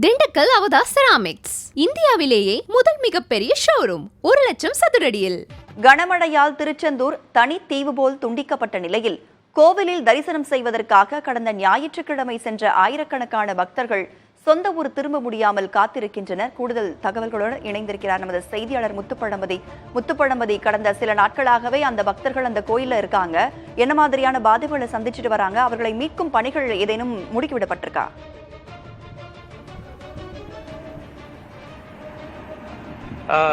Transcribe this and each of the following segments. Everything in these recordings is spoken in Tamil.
திண்டுக்கல் அவதா செராமிக்ஸ் இந்தியாவிலேயே முதல் மிகப்பெரிய ஷோரூம் 1,00,000 சதுரடியில். கனமழையால் திருச்செந்தூர் தனி தீவு போல் துண்டிக்கப்பட்ட நிலையில் கோவிலில் தரிசனம் செய்வதற்காக கடந்த ஞாயிற்றுக்கிழமை சென்ற ஆயிரக்கணக்கான பக்தர்கள் சொந்த ஊர் திரும்ப முடியாமல் காத்திருக்கின்றனர். கூடுதல் தகவல்களோடு இணைந்திருக்கிறார் நமது செய்தியாளர் முத்துப்பழம்பதி. கடந்த சில நாட்களாகவே அந்த பக்தர்கள் அந்த கோயில்ல இருக்காங்க. என்ன மாதிரியான பாதிப்புகளை சந்திச்சுட்டு வராங்க? அவர்களை மீட்கும் பணிகள் ஏதேனும் முடுக்கிவிடப்பட்டிருக்கா?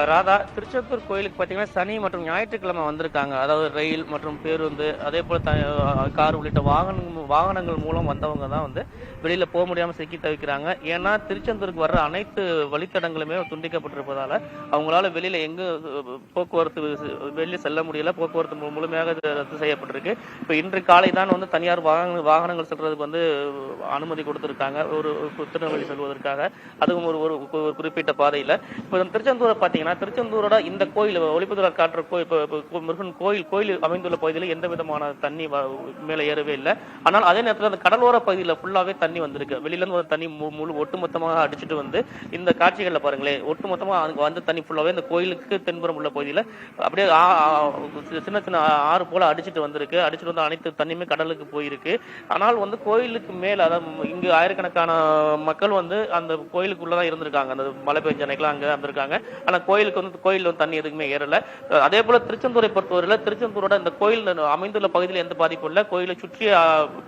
ராதா, திருச்செந்தூர் கோயிலுக்கு பார்த்தீங்கன்னா சனி மற்றும் ஞாயிற்றுக்கிழமை வந்திருக்காங்க. அதாவது ரயில் மற்றும் பேருந்து, அதே போல் கார் உள்ளிட்ட வாகனங்கள் மூலம் வந்தவங்க தான் வந்து வெளியில் போக முடியாமல் சிக்கி தவிக்கிறாங்க. ஏன்னா திருச்செந்தூருக்கு வர்ற அனைத்து வழித்தடங்களுமே துண்டிக்கப்பட்டிருப்பதால் அவங்களால வெளியில் எங்கே போக்குவரத்து வெளியே செல்ல முடியல. போக்குவரத்து முழுமையாக ரத்து செய்யப்பட்டிருக்கு. இப்போ இன்று காலை தான் வந்து தனியார் வாகனங்கள் செல்றதுக்கு வந்து அனுமதி கொடுத்துருக்காங்க, ஒரு திருநெல்வேலி செல்வதற்காக. அதுவும் ஒரு குறிப்பிட்ட பாதையில். இப்போ திருச்செந்தூரை பார்த்தீங்கன்னா திருச்செந்தூரோட இந்த கோயில் ஒளிப்புதுறை காட்டுற முருகன் கோயில் அமைந்துள்ள பகுதியில் எந்த விதமான தண்ணி மேலே ஏறவே இல்லை. ஆனால் அதே நேரத்தில் அந்த கடலோர பகுதியில் ஃபுல்லாகவே தண்ணி வந்திருக்கு. வெளியிலேருந்து ஒரு தண்ணி ஒட்டுமொத்தமாக அடிச்சுட்டு வந்து இந்த காட்சிகளில் பாருங்களேன், ஒட்டுமொத்தமாக அங்கே வந்து தண்ணி ஃபுல்லாகவே இந்த கோயிலுக்கு தென்புறம் உள்ள பகுதியில் அப்படியே சின்ன சின்ன ஆறு போல அடிச்சுட்டு வந்திருக்கு. அடிச்சுட்டு வந்து அனைத்து தண்ணியுமே கடலுக்கு போயிருக்கு. ஆனால் வந்து கோயிலுக்கு மேலே, அதாவது இங்கு ஆயிரக்கணக்கான மக்கள் வந்து அந்த கோயிலுக்குள்ளதான் இருந்திருக்காங்க. அந்த மழை பெஞ்ச அன்னைக்கெல்லாம் அங்கே இருந்திருக்காங்க. ஆனால் கோயில் வந்து தண்ணி எதுக்குமே ஏறல. அதே போல திருச்செந்தூரை பொறுத்தவரையில் திருச்செந்தூரோட இந்த கோயில் அமைந்துள்ள பகுதியில் எந்த பாதிப்பும் இல்லை. கோயிலை சுற்றிய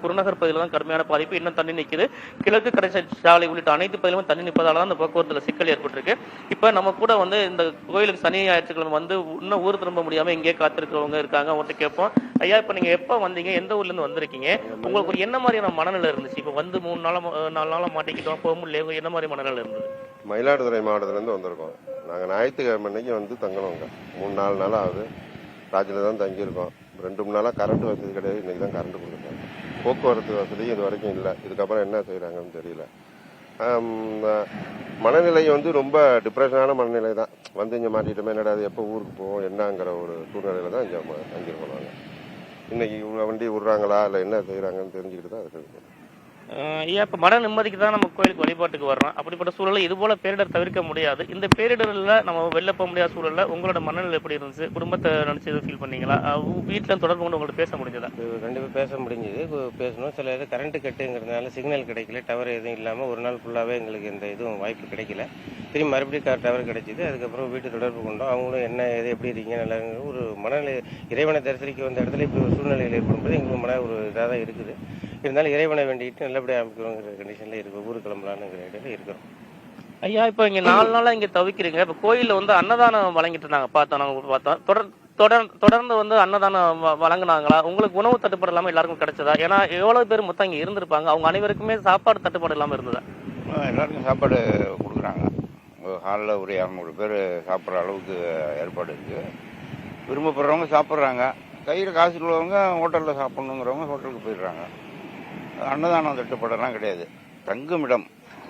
புறநகர் பகுதியில் தான் கடுமையான பாதிப்பு. இன்னும் தண்ணி நிற்குது. கிழக்கு கடை சாலை உள்ளிட்ட அனைத்து பகுதியிலும் தண்ணி நிற்பதால தான் அந்த போக்குவரத்துல சிக்கல் ஏற்பட்டிருக்கு. இப்ப நம்ம கூட வந்து இந்த கோயிலுக்கு சனி ஞாயிற்றுக்கிழமை வந்து இன்னும் ஊர் திரும்ப முடியாம இங்கே காத்திருக்கிறவங்க இருக்காங்க. அவங்கள்ட்ட கேட்போம், ஐயா இப்ப நீங்க எப்ப வந்தீங்க, எந்த ஊர்ல இருந்து வந்திருக்கீங்க, உங்களுக்கு ஒரு என்ன மாதிரியான மனநிலை இருந்துச்சு? இப்ப வந்து 4 நாளா மாட்டிக்கிட்டோம், போக முடியல, என்ன மாதிரி மனநிலை இருந்தது? மயிலாடுதுறை மாவட்டத்திலேருந்து வந்திருக்கோம். நாங்கள் ஞாயிற்றுக்கிழமை அன்னைக்கு வந்து தங்கணுங்க. 3-4 நாள் ஆகுது. ராஜில் தான் தங்கியிருக்கோம். 2-3 நாளாக கரண்ட் வசதி கிடையாது. இன்றைக்கி தான் கரண்ட் கொடுத்துருக்காங்க. போக்குவரத்து வசதி இது வரைக்கும் இல்லை. இதுக்கப்புறம் என்ன செய்கிறாங்கன்னு தெரியல. மனநிலை வந்து ரொம்ப டிப்ரெஷனான மனநிலை தான். வந்து இங்கே மாட்டிட்டோமே, என்னடா எப்போ ஊருக்கு போவோம் என்னங்கிற ஒரு சூழ்நிலையில் தான் இங்கே தங்கியிருக்கோம். நாங்கள் இன்றைக்கி இவங்க வண்டி விட்றாங்களா இல்லை என்ன செய்கிறாங்கன்னு தெரிஞ்சுக்கிட்டு தான் இருக்குது. ஐயா, இப்போ மன நிம்மதிக்கு தான் நம்ம கோயிலுக்கு வழிபாட்டுக்கு வர்றோம். அப்படிப்பட்ட சூழலில் இது போல பேரிடர் தவிர்க்க முடியாது. இந்த பேரிடரில் நம்ம வெளில போக முடியாத சூழலில் உங்களோட மனநிலை எப்படி இருந்துச்சு? குடும்பத்தை நினச்சி எதுவும் ஃபீல் பண்ணீங்களா? வீட்டில் தொடர்பு கொண்டு உங்கள்ட்ட பேச முடிஞ்சதா? கண்டிப்பாக பேச முடிஞ்சது. பேசணும். சில இது கரண்ட் கட்டுங்கிறதுனால சிக்னல் கிடைக்கல, டவர் எதுவும் இல்லாமல் ஒரு நாள் ஃபுல்லாகவே எங்களுக்கு எந்த இதுவும் வாய்ப்பு கிடைக்கல. திரும்பி மறுபடியும் டவர் கிடைச்சிது. அதுக்கப்புறம் வீட்டு தொடர்பு கொண்டோம். அவங்களும் என்ன எது எப்படி இருக்கீங்க, நல்லா ஒரு மனநிலை. இறைவனை தரிசனிக்க வந்த இடத்துல இப்போ ஒரு சூழ்நிலையில் ஏற்படும்போது எங்களுக்கு மன ஒரு இதாக தான் இருக்குது. இருந்தாலும் இறைவனை வேண்டிட்டு நல்லபடியாக அமைக்கிறோங்கிற கண்டிஷனில் இருக்கும். ஊர் கிளம்பலான்னுங்கிற இடத்துல இருக்கிறோம். ஐயா, இப்போ இங்கே 4 நாளாக இங்கே தவிக்கிறீங்க. இப்போ கோயிலில் வந்து அன்னதானம் வழங்கிட்டு இருந்தாங்க, பார்த்தோம். தொடர்ந்து வந்து அன்னதானம் வழங்கினாங்களா? உங்களுக்கு உணவு தட்டுப்பாடு இல்லாமல் எல்லாருக்கும் கிடைச்சதா? ஏன்னா எவ்வளோ பேர் மொத்தம் இங்கே இருந்திருப்பாங்க, அவங்க அனைவருக்குமே சாப்பாடு தட்டுப்பாடு இல்லாமல் இருந்ததா? எல்லாருக்கும் சாப்பாடு கொடுக்குறாங்க. ஹாலில் ஒரு 200 பேர் சாப்பிட்ற அளவுக்கு ஏற்பாடு இருக்குது. விரும்பப்படுறவங்க சாப்பிட்றாங்க. கையில் காசு உள்ளவங்க ஹோட்டலில் சாப்பிட்ணுங்கிறவங்க ஹோட்டலுக்கு போயிடுறாங்க. அன்னதானம் தட்டுப்பாடெல்லாம் கிடையாது. தங்குமிடம்.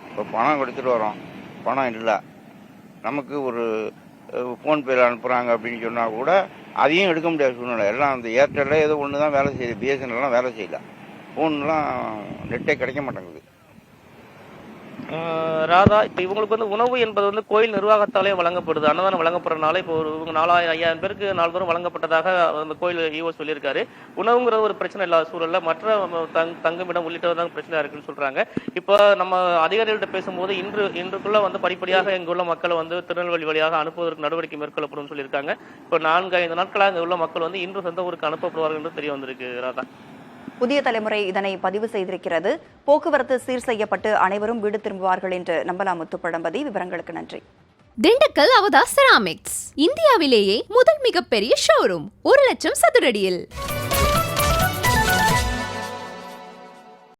இப்போ பணம் எடுத்துகிட்டு வரோம், பணம் இல்லை, நமக்கு ஒரு ஃபோன்பேயில் அனுப்புகிறாங்க அப்படின்னு சொன்னால் கூட அதையும் எடுக்க முடியாத சூழ்நிலை. எல்லாம் அந்த ஏர்டெல்ல ஏதோ ஒன்று தான் வேலை செய்யுது. பிஎஸ்என்எல்லாம் வேலை செய்யல. ஃபோன்லாம் நெட்டே கிடைக்க மாட்டேங்குது. ராதா, இப்போ இவங்களுக்கு வந்து உணவு என்பது வந்து கோயில் நிர்வாகத்தாலே வழங்கப்படுது. அன்னதானம் வழங்கப்படுறதுனால இப்போ ஒரு 4000-5000 பேருக்கு 4 தூரம் வழங்கப்பட்டதாக அந்த கோயில் ஈவோ சொல்லியிருக்காரு. உணவுங்கிறது ஒரு பிரச்சனை இல்லாத சூழல்ல மற்ற தங்குமிடம் உள்ளிட்டதான் பிரச்சனை இருக்குன்னு சொல்றாங்க. இப்போ நம்ம அதிகாரிகள்கிட்ட பேசும்போது இன்றுக்குள்ள வந்து படிப்படியாக இங்க உள்ள மக்களை வந்து திருநெல்வேலி வழியாக அனுப்புவதற்கு நடவடிக்கை மேற்கொள்ளப்படும் சொல்லியிருக்காங்க. இப்போ 4-5 நாட்களாக இங்க உள்ள மக்கள் வந்து இன்று சொந்த ஊருக்கு அனுப்பப்படுவார்கள் என்று தெரிய வந்திருக்கு. ராதா, புதிய தலைமுறை இதனை பதிவு செய்திருக்கிறது. போக்குவரத்து சீர் செய்யப்பட்டு அனைவரும் வீடு திரும்புவார்கள் என்று நம்பலாம். முத்துப்பழம்பதி, விவரங்களுக்கு நன்றி. திண்டுக்கல் அவதா செராமிக்ஸ் இந்தியாவிலேயே முதல் மிகப்பெரிய ஷோரூம் 1,00,000 சதுரடியில்.